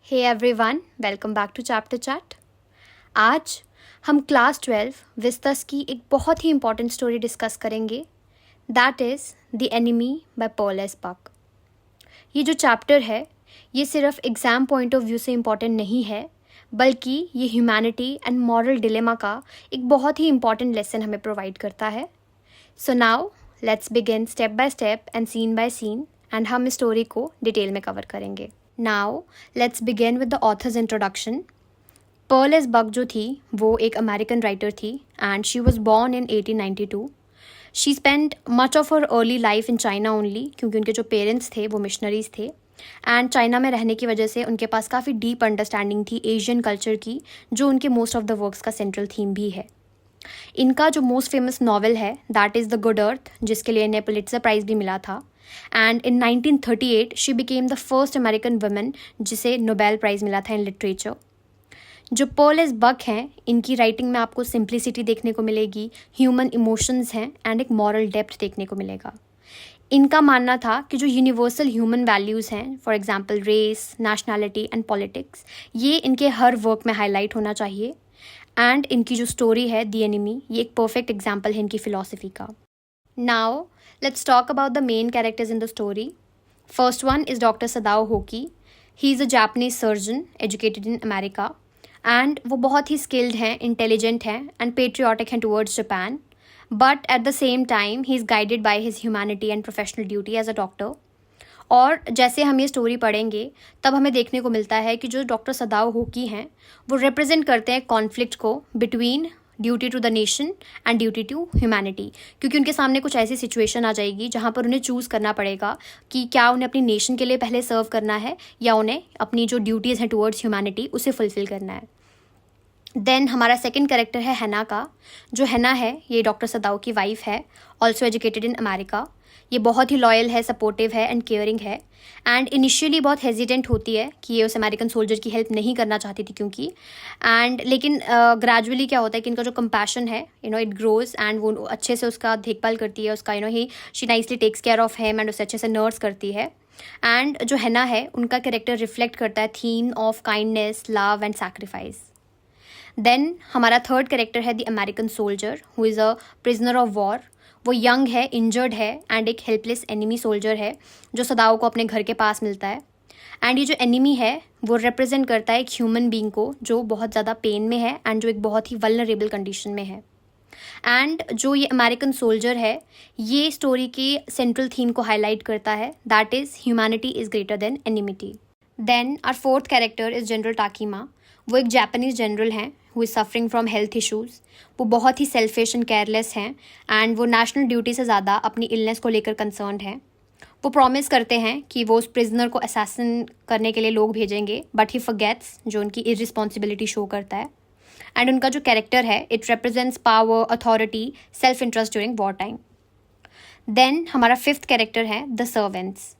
Hey everyone, welcome back to chapter chat. आज हम class 12 Vistas की एक बहुत ही इंपॉर्टेंट स्टोरी डिस्कस करेंगे, that is the enemy by Pearl S Buck. ये जो चैप्टर है ये सिर्फ एग्ज़ाम पॉइंट ऑफ व्यू से इम्पॉर्टेंट नहीं है, बल्कि ये ह्यूमैनिटी एंड मॉरल डिलेमा का एक बहुत ही इम्पॉर्टेंट लेसन हमें प्रोवाइड करता है। So now let's begin step by step and scene by scene, and हम इस स्टोरी को डिटेल में कवर करेंगे। Now, let's begin with the author's introduction. Pearl S. Buck जो थी वो एक अमेरिकन राइटर थी and she was born in 1892. She spent much of her early life in China only क्योंकि उनके जो पेरेंट्स थे वो मिशनरीज थे एंड चाइना में रहने की वजह से उनके पास काफ़ी डीप अंडरस्टैंडिंग थी एशियन कल्चर की, जो उनके मोस्ट ऑफ द वर्क्स का सेंट्रल थीम भी है। इनका जो मोस्ट फेमस नॉवल है दैट इज़ द गुड अर्थ, जिसके लिए इन्हें पुलिट्जर प्राइज़ भी मिला था। And in 1938 she became the first American women जिसे नोबेल प्राइज़ मिला था इन लिटरेचर। जो पर्ल एस बक हैं, इनकी राइटिंग में आपको सिंप्लिसिटी देखने को मिलेगी, ह्यूमन इमोशंस हैं एंड एक मॉरल डेप्थ देखने को मिलेगा। इनका मानना था कि जो यूनिवर्सल ह्यूमन वैल्यूज़ हैं, for example race, nationality and politics, ये इनके हर वर्क में हाईलाइट होना चाहिए। एंड इनकी जो स्टोरी है द एनिमी, ये एक परफेक्ट एग्जाम्पल है इनकी फ़िलॉसफी का। Now, let's talk about the main characters in the story. First one is Dr. Sadao Hoki. He is a Japanese surgeon educated in America. And वो बहुत ही skilled हैं, intelligent हैं and patriotic हैं towards Japan. But at the same time, he is guided by his humanity and professional duty as a doctor. और जैसे हम ये story पढ़ेंगे तब हमें देखने को मिलता है कि जो डॉक्टर सदाओ होकी हैं वो रिप्रेजेंट करते हैं कॉन्फ्लिक्ट को between duty to the nation and duty to humanity, क्योंकि उनके सामने कुछ ऐसी सिचुएशन आ जाएगी जहाँ पर उन्हें चूज़ करना पड़ेगा कि क्या उन्हें अपनी नेशन के लिए पहले सर्व करना है या उन्हें अपनी जो ड्यूटीज़ हैं टुवर्ड्स ह्यूमैनिटी उसे फुलफ़िल करना है। देन हमारा सेकंड कैरेक्टर है हैना का। जो हैना है ये डॉक्टर सदाओ की वाइफ है, ऑल्सो एजुकेटेड इन अमेरिका। ये बहुत ही लॉयल है, सपोर्टिव है एंड केयरिंग है एंड इनिशियली बहुत हेजिटेंट होती है कि ये उस अमेरिकन सोल्जर की हेल्प नहीं करना चाहती थी क्योंकि लेकिन ग्रेजुअली क्या होता है कि इनका जो कंपैशन है इट ग्रोज एंड वो अच्छे से उसका देखभाल करती है, उसका she nicely takes care of him and उसे अच्छे से नर्स करती है। एंड जो हैना है उनका कैरेक्टर रिफ्लेक्ट करता है theme of kindness, love and sacrifice. Then हमारा थर्ड कैरेक्टर है the American soldier who is a prisoner of war. वो यंग है, इंजर्ड है एंड एक हेल्पलेस एनिमी सोल्जर है जो सदाओ को अपने घर के पास मिलता है। एंड ये जो एनिमी है वो रिप्रेजेंट करता है एक ह्यूमन बीइंग को जो बहुत ज़्यादा पेन में है एंड जो एक बहुत ही वल्नरेबल कंडीशन में है। एंड जो ये अमेरिकन सोल्जर है ये स्टोरी के सेंट्रल थीम को हाईलाइट करता है, that is humanity is greater than enmity. Then our fourth character is general Takima. वो एक जापानीज़ जनरल हैं who is suffering from health issues. वो बहुत ही सेल्फिश एंड केयरलेस हैं एंड वो नेशनल ड्यूटी से ज़्यादा अपनी इलनेस को लेकर कंसर्न्ड हैं। वो प्रॉमिस करते हैं कि वो उस प्रिजनर को असैसिन करने के लिए लोग भेजेंगे, बट ही फॉरगेट्स, जो उनकी इररिस्पॉन्सिबिलिटी शो करता है। एंड उनका जो कैरेक्टर है it represents power, authority, self interest during war time. Then हमारा फिफ्थ कैरेक्टर है द सर्वेंट्स।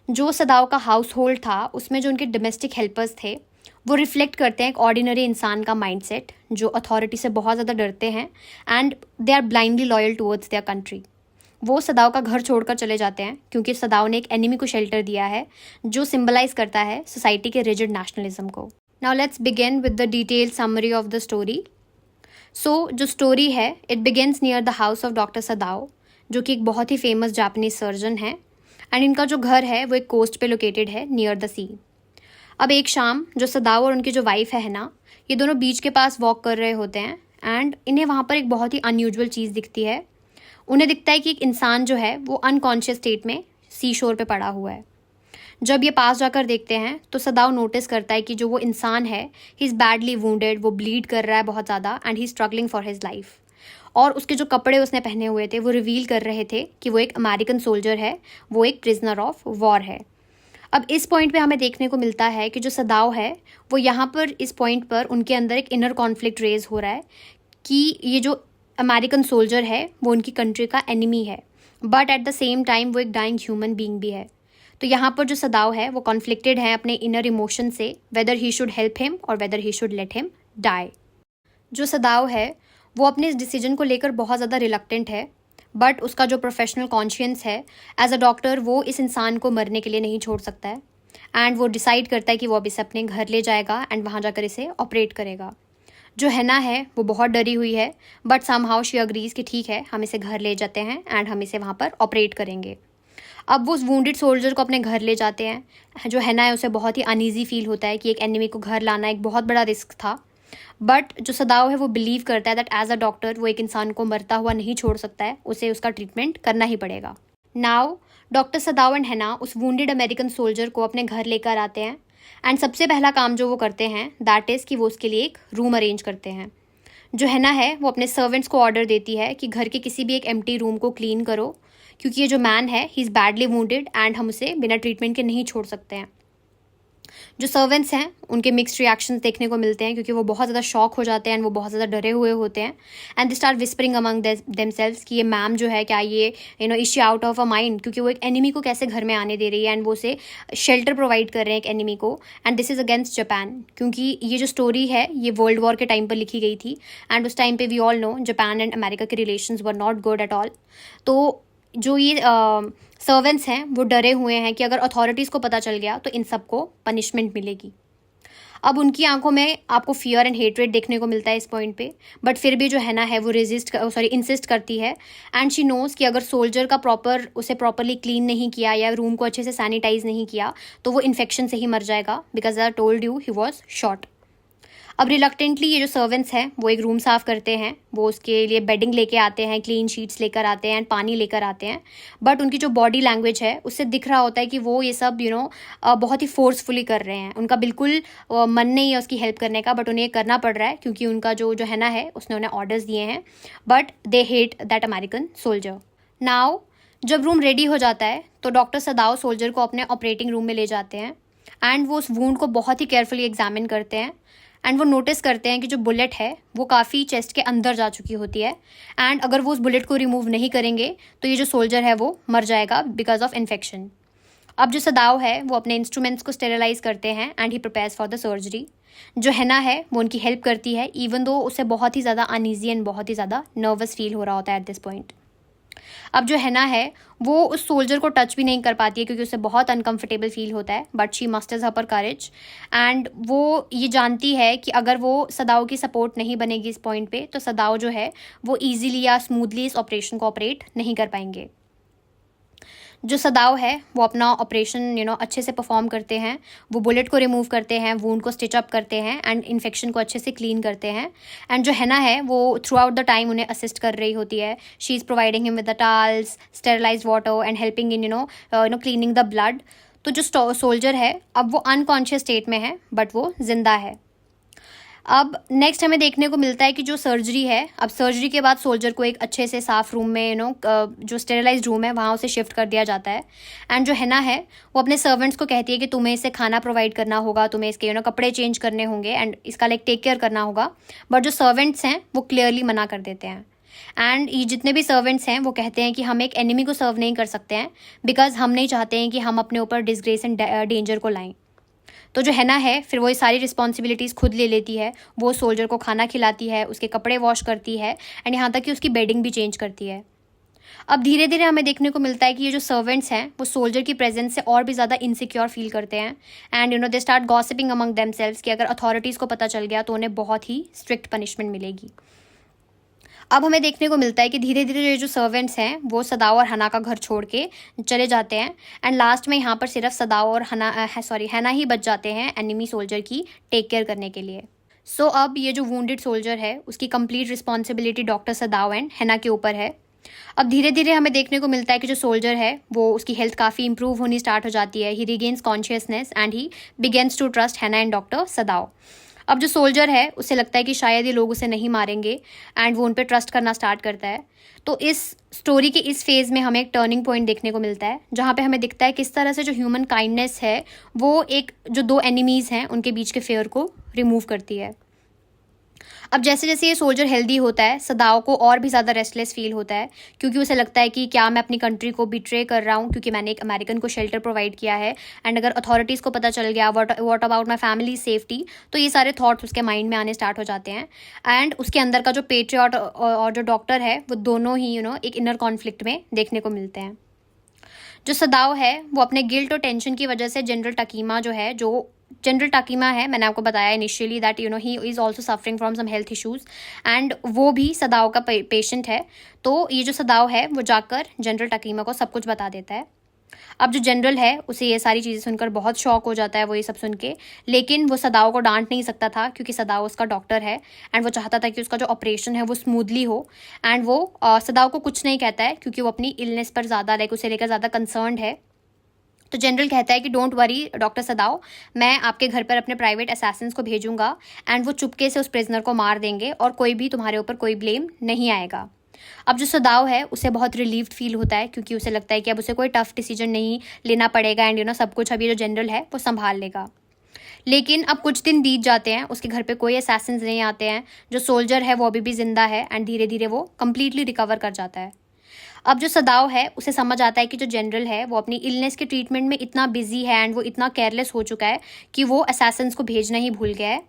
जो सदाओ का हाउस होल्ड था उसमें जो उनके डोमेस्टिक हेल्पर्स थे वो रिफ्लेक्ट करते हैं एक ऑर्डिनरी इंसान का माइंडसेट जो अथॉरिटी से बहुत ज़्यादा डरते हैं and they are blindly loyal towards their country. वो सदाओ का घर छोड़कर चले जाते हैं क्योंकि सदाओ ने एक एनिमी को शेल्टर दिया है जो सिंबलाइज करता है सोसाइटी के रिजिड नेशनलिज्म को। Now let's begin with the detailed summary of the story. So जो स्टोरी है it begins near the house of doctor Sadao, जो कि एक बहुत ही फेमस जापानीज सर्जन है एंड इनका जो घर है वो एक कोस्ट पे लोकेटेड है नियर द सी। अब एक शाम जो सदाओ और उनकी जो वाइफ है ना, ये दोनों बीच के पास वॉक कर रहे होते हैं एंड इन्हें वहाँ पर एक बहुत ही अनयूजुअल चीज़ दिखती है। उन्हें दिखता है कि एक इंसान जो है वो अनकॉन्शियस स्टेट में सी शोर पे पड़ा हुआ है। जब ये पास जाकर देखते हैं तो सदाओ नोटिस करता है कि जो वो इंसान है ही इज़ बैडली वुंडेड, वो ब्लीड कर रहा है बहुत ज़्यादा and he struggling for his life. और उसके जो कपड़े उसने पहने हुए थे वो रिवील कर रहे थे कि वो एक अमेरिकन सोल्जर है, वो एक प्रिजनर ऑफ वॉर है। अब इस पॉइंट पे हमें देखने को मिलता है कि जो सदाओ है वो यहाँ पर इस पॉइंट पर उनके अंदर एक इनर कॉन्फ्लिक्ट रेज हो रहा है कि ये जो अमेरिकन सोल्जर है वो उनकी कंट्री का एनिमी है, but at the same time वो एक डाइंग ह्यूमन बीइंग भी है। तो यहाँ पर जो सदाओ है वो कॉन्फ्लिक्टेड है अपने इनर इमोशन से, whether he should help him और whether he should let him die. जो सदाओ है वो अपने इस डिसीजन को लेकर बहुत ज़्यादा रिलक्टेंट है, बट उसका जो प्रोफेशनल कॉन्शियंस है एज अ डॉक्टर वो इस इंसान को मरने के लिए नहीं छोड़ सकता है एंड वो डिसाइड करता है कि वो अब इसे अपने घर ले जाएगा एंड वहाँ जाकर इसे ऑपरेट करेगा। जो हैना है वो बहुत डरी हुई है, बट समहाउ शी अग्रीज कि ठीक है, हम इसे घर ले जाते हैं एंड हम इसे वहाँ पर ऑपरेट करेंगे। अब वो उस वूंडेड सोल्जर को अपने घर ले जाते हैं। जो हैना है उसे बहुत ही अनईजी फील होता है कि एक एनिमी को घर लाना एक बहुत बड़ा रिस्क था, बट जो सदाव है वो बिलीव करता है दैट एज अ डॉक्टर वो एक इंसान को मरता हुआ नहीं छोड़ सकता है, उसे उसका ट्रीटमेंट करना ही पड़ेगा। नाउ डॉक्टर सदाव एंड हैना उस वूंडेड अमेरिकन सोल्जर को अपने घर लेकर आते हैं एंड सबसे पहला काम जो वो करते हैं दैट इज़ कि वो उसके लिए एक रूम अरेंज करते हैं। जो हैना है वो अपने सर्वेंट्स को ऑर्डर देती है कि घर के किसी भी एक एम्प्टी रूम को क्लीन करो, क्योंकि ये जो मैन है he is badly wounded and हम उसे बिना ट्रीटमेंट के नहीं छोड़ सकते हैं। जो सर्वेंट्स हैं उनके मिक्स्ड रिएक्शंस देखने को मिलते हैं, क्योंकि वो बहुत ज़्यादा शॉक हो जाते हैं एंड वो बहुत ज़्यादा डरे हुए होते हैं and they start whispering among themselves कि ये मैम जो है क्या ये is she out of a mind, क्योंकि वो एक एनिमी को कैसे घर में आने दे रही है एंड वो उसे शेल्टर प्रोवाइड कर रहे हैं एक एनिमी को, and this is against Japan, क्योंकि ये जो स्टोरी है ये वर्ल्ड वॉर के टाइम पर लिखी गई थी एंड उस टाइम पे we all know Japan and America के relations were not good at all. तो जो ये सर्वेंट्स हैं वो डरे हुए हैं कि अगर अथॉरिटीज़ को पता चल गया तो इन सबको पनिशमेंट मिलेगी। अब उनकी आंखों में आपको फियर एंड हेट्रेड देखने को मिलता है इस पॉइंट पे, बट फिर भी जो है ना है वो इंसिस्ट करती है एंड शी नोज़ कि अगर सोल्जर का उसे प्रॉपरली क्लीन नहीं किया या रूम को अच्छे से सैनिटाइज नहीं किया तो वो इन्फेक्शन से ही मर जाएगा, because I told you he was shot. अब रिलक्टेंटली ये जो सर्वेंट्स हैं वो एक रूम साफ़ करते हैं, वो उसके लिए बेडिंग लेके आते हैं, क्लीन शीट्स लेकर आते हैं एंड पानी लेकर आते हैं, बट उनकी जो बॉडी लैंग्वेज है उससे दिख रहा होता है कि वो ये सब बहुत ही फोर्सफुली कर रहे हैं। उनका बिल्कुल मन नहीं है उसकी हेल्प करने का, बट उन्हें करना पड़ रहा है क्योंकि उनका जो है ना है उसने उन्हें ऑर्डर्स दिए हैं, but they hate that American soldier. Now जब रूम रेडी हो जाता है तो डॉक्टर सदाव सोल्जर को अपने ऑपरेटिंग रूम में ले जाते हैं एंड वो उस वूंड को बहुत ही केयरफुली एग्जामिन करते हैं एंड वो नोटिस करते हैं कि जो बुलेट है वो काफ़ी चेस्ट के अंदर जा चुकी होती है एंड अगर वो उस बुलेट को रिमूव नहीं करेंगे तो ये जो सोल्जर है वो मर जाएगा बिकॉज ऑफ इन्फेक्शन। अब जो सदाव है वो अपने इंस्ट्रूमेंट्स को स्टेरिलाइज करते हैं and he prepares for the surgery. जो हैना है वो उनकी हेल्प करती है इवन दो उसे बहुत ही ज़्यादा अनईजी एंड बहुत ही ज़्यादा नर्वस फील हो रहा होता है एट दिस पॉइंट। अब जो हैना है वो उस सोल्जर को टच भी नहीं कर पाती है क्योंकि उसे बहुत अनकंफर्टेबल फील होता है, but she musters up her courage and वो ये जानती है कि अगर वो सदाव की सपोर्ट नहीं बनेगी इस पॉइंट पे तो सदाव जो है वो ईजिली या स्मूथली इस ऑपरेशन को ऑपरेट नहीं कर पाएंगे। जो सदाव है वो अपना ऑपरेशन अच्छे से परफॉर्म करते हैं, वो बुलेट को रिमूव करते हैं, वूंड को स्टिच अप करते हैं एंड इन्फेक्शन को अच्छे से क्लीन करते हैं एंड जो हैना है वो थ्रू आउट द टाइम उन्हें असिस्ट कर रही होती है। She is providing him with the towels, sterilize water and helping in cleaning the blood. तो जो सोल्जर है अब वो अनकॉन्शियस स्टेट में है बट वो जिंदा है। अब नेक्स्ट हमें देखने को मिलता है कि जो सर्जरी है, अब सर्जरी के बाद सोल्जर को एक अच्छे से साफ रूम में जो स्टेरिलाइज रूम है वहाँ उसे शिफ्ट कर दिया जाता है एंड जो हैना है वो अपने सर्वेंट्स को कहती है कि तुम्हें इसे खाना प्रोवाइड करना होगा, तुम्हें इसके कपड़े चेंज करने होंगे एंड इसका टेक केयर करना होगा, बट जो सर्वेंट्स हैं वो क्लियरली मना कर देते हैं एंड ये जितने भी सर्वेंट्स हैं वो कहते हैं कि हम एक एनिमी को सर्व नहीं कर सकते हैं बिकॉज हम नहीं चाहते हैं कि हम अपने ऊपर डिसग्रेस एंड डेंजर को लाएं। तो जो हैना है फिर वो ये सारी रिस्पॉन्सिबिलिटीज़ खुद ले लेती है, वो सोल्जर को खाना खिलाती है, उसके कपड़े वॉश करती है एंड यहाँ तक कि उसकी बेडिंग भी चेंज करती है। अब धीरे धीरे हमें देखने को मिलता है कि ये जो सर्वेंट्स हैं वो सोल्जर की प्रेजेंस से और भी ज़्यादा इनसिक्योर फील करते हैं and they start gossiping among themselves कि अगर अथॉरिटीज़ को पता चल गया तो उन्हें बहुत ही स्ट्रिक्ट पनिशमेंट मिलेगी। अब हमें देखने को मिलता है कि धीरे धीरे ये जो सर्वेंट्स हैं वो सदाव और हना का घर छोड़ के चले जाते हैं एंड लास्ट में यहाँ पर सिर्फ सदाव और हैना ही बच जाते हैं एनिमी सोल्जर की टेक केयर करने के लिए। सो अब ये जो वूंडेड सोल्जर है उसकी कंप्लीट रिस्पॉन्सिबिलिटी डॉक्टर सदाव एंड हैना के ऊपर है। अब धीरे धीरे हमें देखने को मिलता है कि जो सोल्जर है वो उसकी हेल्थ काफ़ी इंप्रूव होनी स्टार्ट हो जाती है, he regains consciousness and he begins to trust Hana and doctor Sadao. अब जो सोल्जर है उसे लगता है कि शायद ये लोग उसे नहीं मारेंगे एंड वो उन पर ट्रस्ट करना स्टार्ट करता है। तो इस स्टोरी के इस फेज़ में हमें एक टर्निंग पॉइंट देखने को मिलता है जहाँ पे हमें दिखता है किस तरह से जो ह्यूमन काइंडनेस है वो एक जो दो एनिमीज़ हैं उनके बीच के फेयर को रिमूव करती है। अब जैसे जैसे ये सोल्जर हेल्दी होता है सदाव को और भी ज़्यादा रेस्टलेस फील होता है क्योंकि उसे लगता है कि क्या मैं अपनी कंट्री को बिट्रे कर रहा हूँ क्योंकि मैंने एक अमेरिकन को शेल्टर प्रोवाइड किया है एंड अगर अथॉरिटीज़ को पता चल गया what about my family safety, तो ये सारे थॉट्स उसके माइंड में आने स्टार्ट हो जाते हैं एंड उसके अंदर का जो पेट्रियट और जो डॉक्टर है वो दोनों ही एक इनर कॉन्फ्लिक्ट में देखने को मिलते हैं। जो सदाव है वो अपने गिल्ट और टेंशन की वजह से जनरल टाकीमा है, मैंने आपको बताया initially that he is also suffering from some health issues and वो भी सदाव का पेशेंट है। तो ये जो सदाव है वो जाकर जनरल टाकीमा को सब कुछ बता देता है। अब जो जनरल है उसे ये सारी चीज़ें सुनकर बहुत शॉक हो जाता है वो ये सब सुन के, लेकिन वो सदाव को डांट नहीं सकता था क्योंकि सदाव उसका डॉक्टर है एंड वो चाहता था कि उसका जो ऑपरेशन है वो स्मूथली हो। एंड वो सदाव को कुछ नहीं कहता है क्योंकि वो अपनी इलनेस पर ज़्यादा उसे लेकर ज़्यादा कंसर्न्ड है। तो जनरल कहता है कि डोंट वरी डॉक्टर सदाव, मैं आपके घर पर अपने प्राइवेट असैसिन्स को भेजूंगा एंड वो चुपके से उस प्रिजनर को मार देंगे और कोई भी तुम्हारे ऊपर कोई ब्लेम नहीं आएगा। अब जो सदाव है उसे बहुत रिलीव्ड फील होता है क्योंकि उसे लगता है कि अब उसे कोई टफ डिसीजन नहीं लेना पड़ेगा एंड सब कुछ अब ये जो जनरल है वो संभाल लेगा। लेकिन अब कुछ दिन बीत जाते हैं, उसके घर पे कोई असैसिन्स नहीं आते हैं, जो सोल्जर है वो अभी भी जिंदा है एंड धीरे धीरे वो कम्प्लीटली रिकवर कर जाता है। अब जो सदाव है उसे समझ आता है कि जो जनरल है वो अपनी इलनेस के ट्रीटमेंट में इतना बिजी है एंड वो इतना केयरलेस हो चुका है कि वो असैसिन्स को भेजना ही भूल गया है।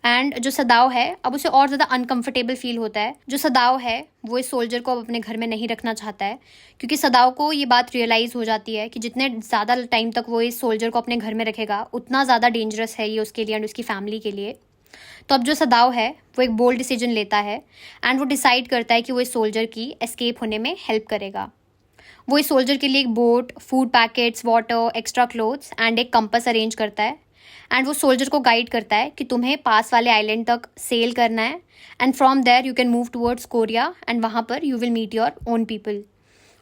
एंड जो सदाव है अब उसे और ज़्यादा अनकंफर्टेबल फील होता है। जो सदाव है वो इस सोल्जर को अब अपने घर में नहीं रखना चाहता है क्योंकि सदाव को ये बात रियलाइज़ हो जाती है कि जितने ज़्यादा टाइम तक वो इस सोल्जर को अपने घर में रखेगा उतना ज़्यादा डेंजरस है ये उसके लिए एंड उसकी फैमिली के लिए। तो अब जो सदाव है वो एक बोल्ड डिसीजन लेता है एंड वो डिसाइड करता है कि वो इस सोल्जर की एस्केप होने में हेल्प करेगा। वो इस सोल्जर के लिए एक boat, food packets, water, extra clothes and एक कंपास अरेंज करता है एंड वो सोल्जर को गाइड करता है कि तुम्हें पास वाले आइलैंड तक सेल करना है and from there you can move towards Korea and वहाँ पर you will meet your own people.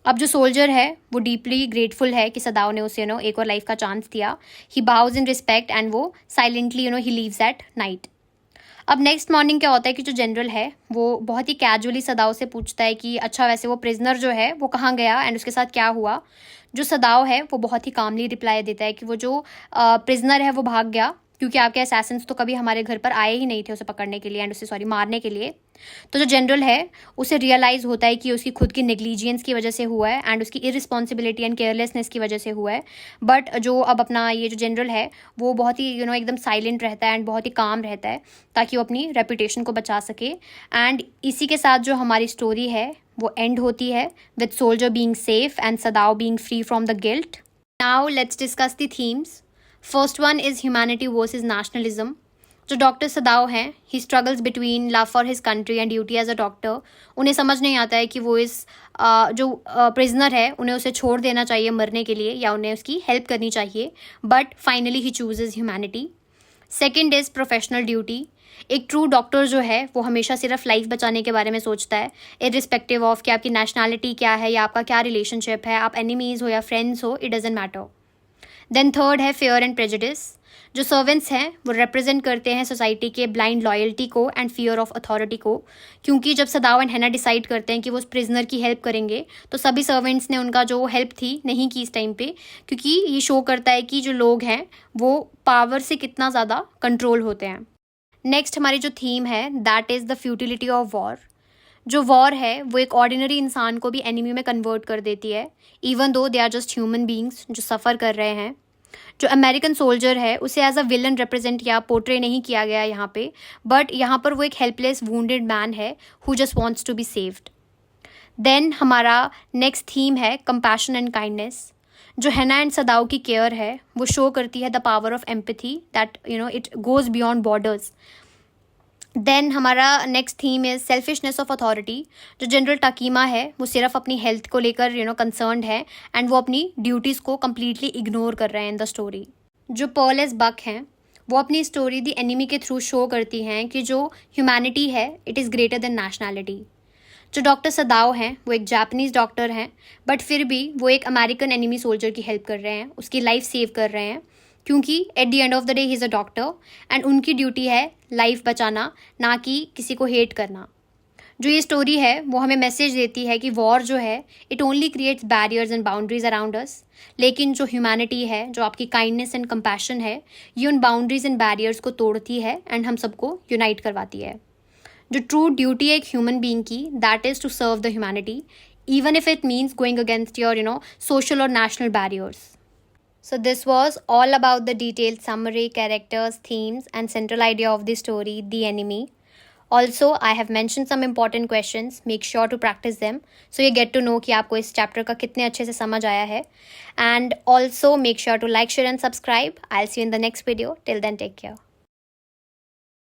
अब जो सोल्जर है वो डीपली ग्रेटफुल है कि सदाव ने उसे एक और लाइफ का चांस दिया। ही बाउज इन रिस्पेक्ट एंड वो silently he leaves at night. अब नेक्स्ट मॉर्निंग क्या होता है कि जो जनरल है वो बहुत ही कैजुअली सदाव से पूछता है कि अच्छा वैसे वो प्रिजनर जो है वो कहाँ गया एंड उसके साथ क्या हुआ। जो सदाव है वो बहुत ही कामली रिप्लाई देता है कि वो जो प्रिजनर है वो भाग गया क्योंकि आपके असैसिन्स तो कभी हमारे घर पर आए ही नहीं थे उसे पकड़ने के लिए एंड उसे मारने के लिए। तो जो जनरल है उसे रियलाइज़ होता है कि उसकी खुद की नेग्लिजियंस की वजह से हुआ है एंड उसकी इरिस्पॉन्सिबिलिटी एंड केयरलेसनेस की वजह से हुआ है। बट जो अब अपना ये जो जनरल है वो बहुत ही एकदम साइलेंट रहता है एंड बहुत ही काम रहता है ताकि वो अपनी रेपुटेशन को बचा सके। एंड इसी के साथ जो हमारी स्टोरी है वो एंड होती है with soldier being safe and Sadao being free from the guilt. Now let's discuss the themes. First one is humanity versus nationalism. जो डॉक्टर सदाव हैं he struggles between love for his country and duty as a doctor. उन्हें समझ नहीं आता है कि वो इस जो प्रिजनर है उन्हें उसे छोड़ देना चाहिए मरने के लिए या उन्हें उसकी हेल्प करनी चाहिए, but finally he chooses humanity. Second is professional duty. एक ट्रू डॉक्टर जो है वो हमेशा सिर्फ लाइफ बचाने के बारे में सोचता है, इररिस्पेक्टिव ऑफ कि आपकी नेशनैलिटी क्या है या आपका क्या रिलेशनशिप है, आप एनिमीज़ हो या फ्रेंड्स हो, it doesn't matter. Then third है फेयर एंड प्रेजुडिस। जो सर्वेंट्स हैं वो रिप्रेजेंट करते हैं सोसाइटी के ब्लाइंड लॉयल्टी को एंड फियर ऑफ अथॉरिटी को, क्योंकि जब सदाव एंड हैना डिसाइड करते हैं कि वो उस प्रिजनर की हेल्प करेंगे तो सभी सर्वेंट्स ने उनका जो हेल्प थी नहीं की इस टाइम पे, क्योंकि ये शो करता है कि जो लोग हैं वो पावर से कितना ज़्यादा कंट्रोल होते हैं। नेक्स्ट हमारी जो थीम है that is the futility of war. जो वॉर है वो एक ऑर्डिनरी इंसान को भी एनिमी में कन्वर्ट कर देती है, even though they are just human beings जो सफ़र कर रहे हैं। जो अमेरिकन सोल्जर है उसे एज अ विलन रिप्रेजेंट या पोर्ट्रे नहीं किया गया यहाँ पे, बट यहाँ पर वो एक हेल्पलेस वुंडेड मैन है who just wants to be saved. Then हमारा नेक्स्ट थीम है कंपैशन एंड काइंडनेस। जो हैना एंड सदाव की केयर है वो शो करती है the power of empathy that it goes beyond borders. Then हमारा next theme is selfishness of authority. जो जनरल टाकीमा है वो सिर्फ अपनी हेल्थ को लेकर कंसर्न्ड है एंड वो अपनी ड्यूटीज़ को कम्प्लीटली इग्नोर कर रहे हैं इन द स्टोरी। जो पर्ल एस बक हैं वो अपनी स्टोरी द एनिमी के थ्रू शो करती हैं कि जो ह्यूमैनिटी है it is greater then nationality. जो डॉक्टर सदाव हैं वो एक जापानीज़ डॉक्टर हैं, बट फिर भी वो एक अमेरिकन एनिमी सोल्जर की हेल्प कर रहे हैं, उसकी लाइफ सेव कर रहे हैं, क्योंकि at the end of the day he is a doctor and उनकी ड्यूटी है लाइफ बचाना, ना कि किसी को हेट करना। जो ये स्टोरी है वो हमें मैसेज देती है कि वॉर जो है it only creates barriers and boundaries around us, लेकिन जो ह्यूमैनिटी है, जो आपकी काइंडनेस एंड कंपैशन है, ये उन बाउंड्रीज एंड बैरियर्स को तोड़ती है एंड हम सबको यूनाइट करवाती है। जो ट्रू ड्यूटी है एक ह्यूमन बीइंग की that is to serve the humanity, even if it means going against your social और national barriers. So this was all about the detailed summary, characters, themes and central idea of the story, The Enemy. Also I have mention some important questions, make sure to practice them so you get to know कि आपको इस chapter का कितने अच्छे से समझ आया है. And also make sure to like, share and subscribe. I will see you in the next video. Till then take care.